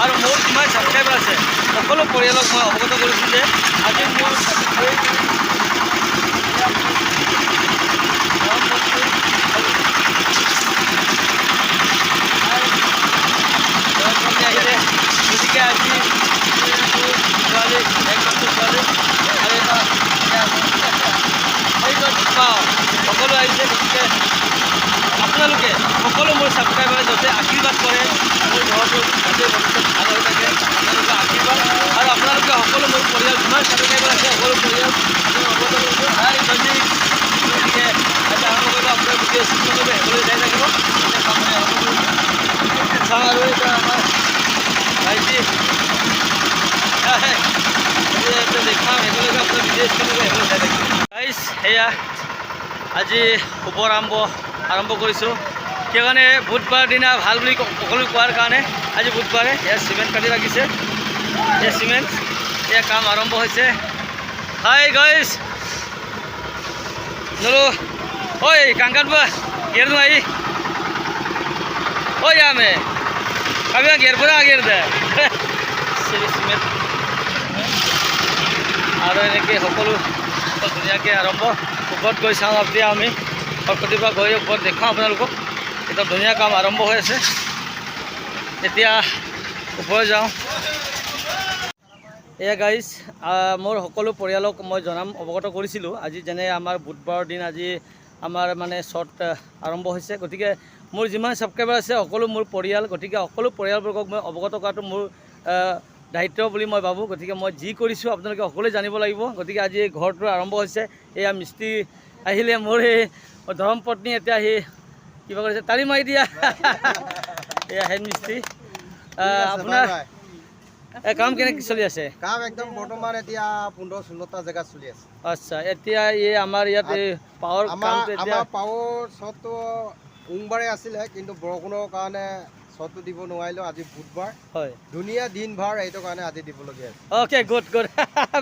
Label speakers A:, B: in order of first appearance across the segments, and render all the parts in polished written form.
A: আৰু মোৰ কিমান ছাবস্ক্ৰাইবাৰ আছে সকলো পৰিয়ালক মই অৱগত কৰিছোঁ যে আজি মোৰ আহিলে গতিকে আজি ছোৱালী একমাত্ৰ ছোৱালী আৰু এটা পাওঁ সকলো আহিছে গতিকে আপোনালোকে সকলো মোৰ ছাবস্ক্ৰাইবাৰে যাতে আশীৰ্বাদ কৰে মোৰ ঘৰটো যাতে ভৱিষ্যত ভাল হৈ থাকে আপোনালোকে আশীৰ্বাদ আৰু আপোনালোকে সকলো মোৰ পৰিয়াল যিমান ছাবস্ক্ৰাইবাৰ আছে সকলো পৰিয়াল অৱগত কৰিছোঁ গতিকে এটা আৰম্ভ কৰিব আপোনাৰ ভিডিঅ' চিষ্টেম কৰিব সকলোৱে চাই থাকিব চাওঁ আৰু এতিয়া আমাৰ ভাইটি দেখাম একেলগে আপোনাৰ ভিডিঅ' চিষ্টেম কৰিব সকলোৱে চাই থাকিব গাইজ সেয়া আজি শুভ আৰম্ভ কৰিছোঁ সেইকাৰণে বুধবাৰ দিনা ভাল বুলি সকলোৱে কোৱাৰ কাৰণে আজি বুধবাৰে এয়া চিমেণ্ট কাটি ৰাখিছে এয়া চিমেণ্ট এয়া কাম আৰম্ভ হৈছে হাই গাইজ নলো ঐ কাংকান বা গেৰ নো আহি ঐ আমে কাবি গেৰ পৰা আগেৰ দে চিমেণ্ট আৰু এনেকৈ সকলো ধুনীয়াকৈ আৰম্ভ ওপৰত গৈ চাওঁ এতিয়া আমি সৰস্বতীৰ পৰা গৈ ওপৰত দেখাওঁ আপোনালোকক একদম ধুনীয়া কাম আৰম্ভ হৈ আছে এতিয়া ওপৰত যাওঁ এয়া গাইজ মোৰ সকলো পৰিয়ালক মই অৱগত কৰিছিলোঁ আজি যেনে আমাৰ বুধবাৰৰ দিন আজি আমাৰ মানে শ্বট আৰম্ভ হৈছে গতিকে মোৰ যিমান ছাবস্ক্ৰাইবাৰ আছে সকলো মোৰ পৰিয়াল গতিকে সকলো পৰিয়ালবৰ্গক মই অৱগত কৰাটো মোৰ দায়িত্ব বুলি মই ভাবোঁ গতিকে মই যি কৰিছোঁ আপোনালোকে সকলোৱে জানিব লাগিব গতিকে আজি এই ঘৰটো আৰম্ভ হৈছে এয়া মিস্ত্ৰী আহিলে মোৰ এই ধৰ্মপত্নী এতিয়া আহি কিবা কৰিছে তালি মাৰি দিয়া এয়া হেড মিস্ত্ৰী আপোনাৰ কাম কেনেকৈ চলি আছে
B: কাম একদম বৰ্তমান এতিয়া 15-16টা জেগাত চলি আছে
A: আচ্ছা এতিয়া এই আমাৰ ইয়াত এই পাৱাৰ কামটো এতিয়া
B: পাৱাৰ শ্বটটো সোমবাৰে আছিলে কিন্তু বৰষুণৰ কাৰণে শ্বটটো দিব নোৱাৰিলোঁ আজি বুধবাৰ
A: হয়
B: ধুনীয়া দিন ভাৰ এইটো কাৰণে আজি দিবলগীয়া আছে
A: অ'কে গুড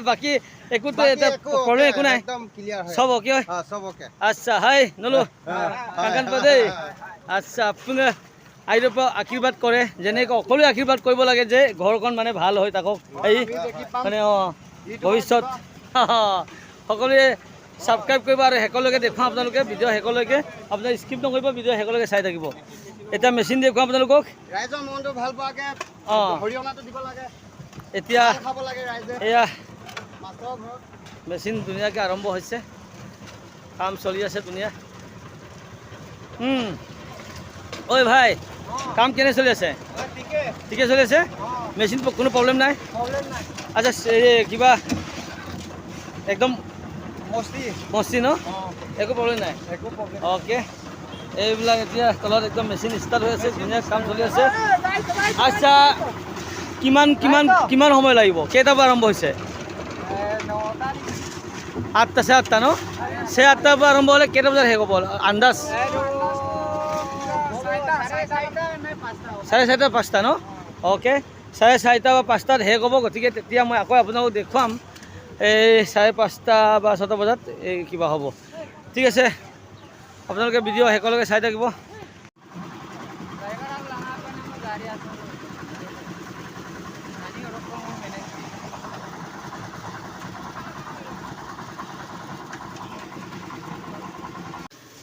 A: বাকী একোতো এটা প্ৰব্লেম একো নাই
B: একদম ক্লিয়াৰ হয়
A: সব অ'কে হয়
B: সব অ'কে
A: আচ্ছা হাই নলো কাংকান পা দেই আচ্ছা আপুনি আইৰ পৰা আশীৰ্বাদ কৰে যেনেকৈ সকলোৱে আশীৰ্বাদ কৰিব লাগে যে ঘৰখন মানে ভাল হৈ থাকক এই মানে ভৱিষ্যত সকলোৱে ছাবস্ক্ৰাইব কৰিব আৰু একেলগে দেখুৱাম আপোনালোকে ভিডিঅ' একেলগে আপোনাৰ স্কিপ নকৰিব ভিডিঅ' একেলগে চাই থাকিব এতিয়া মেচিন দেখুৱাম আপোনালোকক
B: ৰাইজৰ মনটো ভাল পোৱাকৈ হৰিয়নাটো দিব লাগে
A: এতিয়া
B: খাব লাগে ৰাইজে
A: এয়া
B: মাছৰ ঘৰত
A: মেচিন ধুনীয়াকৈ আৰম্ভ হৈছে কাম চলি আছে ধুনীয়া ঐ ভাই কাম কেনে চলি আছে ঠিকে চলি আছে মেচিন কোনো প্ৰব্লেম নাই আচ্ছা কিবা একদম মস্তি ন একো প্ৰব্লেম নাই অ'কে এইবিলাক এতিয়া তলত একদম মেচিন ষ্টাৰ্ট হৈ আছে ধুনীয়া কাম চলি আছে আচ্ছা কিমান সময় লাগিব কেইটাৰ পৰা আৰম্ভ হৈছে 8টা 8টা ন 8টাৰ পৰা আৰম্ভ হ'লে কেইটা বজাত শেষ হ'ব আন্দাজ 4:30 5টা ন অ'কে 4:30 বা 5টাত শেষ হ'ব গতিকে তেতিয়া মই আকৌ আপোনালোকক দেখুৱাম এই 5:30 বা 6টা বজাত এই কিবা হ'ব ঠিক আছে আপোনালোকে ভিডিঅ' একেলগে চাই থাকিব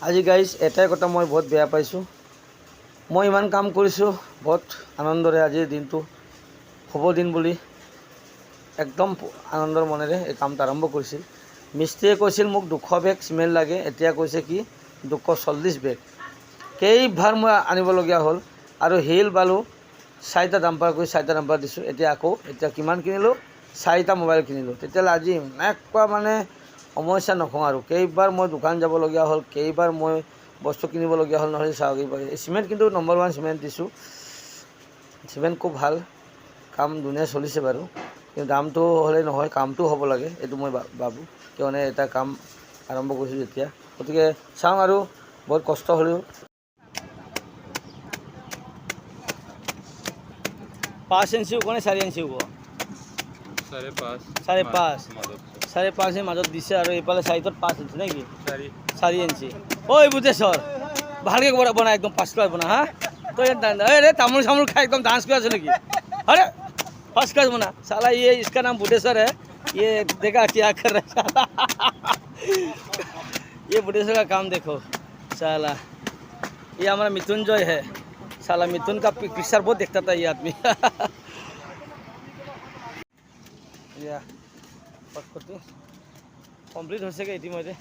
A: আজি গাইজ এটাই কথা মই বহুত বেয়া পাইছোঁ মই ইমান কাম কৰিছোঁ বহুত আনন্দৰে আজিৰ দিনটো শুভ দিন বুলি একদম আনন্দৰ মনেৰে এই কামটো আৰম্ভ কৰিছিল মিস্ত্ৰীয়ে কৈছিল মোক 200 বেগ চিমেণ্ট লাগে এতিয়া কৈছে কি 240 বেগ কেইবাৰ মই আনিবলগীয়া হ'ল আৰু শিল বালু 4টা ডাম্পাৰ কৰি 4টা ডাম্পাৰ দিছোঁ এতিয়া কিমান কিনিলোঁ 4টা মোবাইল কিনিলোঁ তেতিয়াহ'লে আজি এনেকুৱা মানে সমস্যা নকওঁ আৰু কেইবাৰ মই দোকান যাবলগীয়া হ'ল কেইবাৰ মই বস্তু কিনিবলগীয়া হ'ল নহ'লে চাওক এই চিমেণ্ট কিন্তু নম্বৰ 1 চিমেণ্ট দিছোঁ চিমেণ্ট খুব ভাল কাম ধুনীয়া চলিছে বাৰু কিন্তু দামটো হ'লে নহয় কামটো হ'ব লাগে এইটো মই ভাবোঁ কিয়নো এটা কাম আৰম্ভ কৰিছোঁ যেতিয়া গতিকে চাওঁ আৰু বহুত কষ্ট হ'লেও 5 ইঞ্চি হ'ব নে 4 ইঞ্চি হ'ব 5.5 মাজত দিছে আৰু এইফালে চাইডত 5 ইঞ্চি নেকি 4 ইঞ্চি ঐ বুটেশ্বৰ ভালকৈ বনাই একদম 5 ক্লাছ বনা হা তই ৰে তামোল চামোল খাই একদম ডান্স কৰি আছ নেকি अरे फर्स्ट क्लास बना साला, ये इसका नाम बुढ़ेसर है। ये देखा क्या कर रहा है साला। ये बुढ़ेसर का काम देखो साला। ये हमारा मृत्युंजय है साला, मिथुन का पिक्चर बहुत देखता था ये आदमी। या पटपटी कम्प्लीट हो सके इतिमध्ये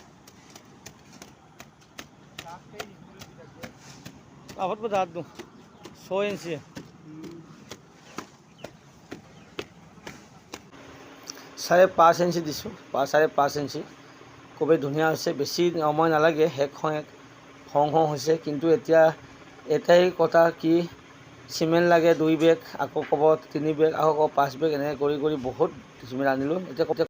A: आफत पर दाद दूँ 100 इंची 5.5 इंची दिছোঁ 5.5 इंची খুবেই ধুনীয়া হৈছে। বেছি সময় নালাগে, শেষ হওঁ হৈছে। কিন্তু এতিয়া এটাই কথা কি, চিমেণ্ট লাগে 2 বেগ, আকৌ ক'ব 3 বেগ, আকৌ ক'ব 5 বেগ, এনেকৈ কৰি বহুত চিমেণ্ট আনিলোঁ। এতিয়া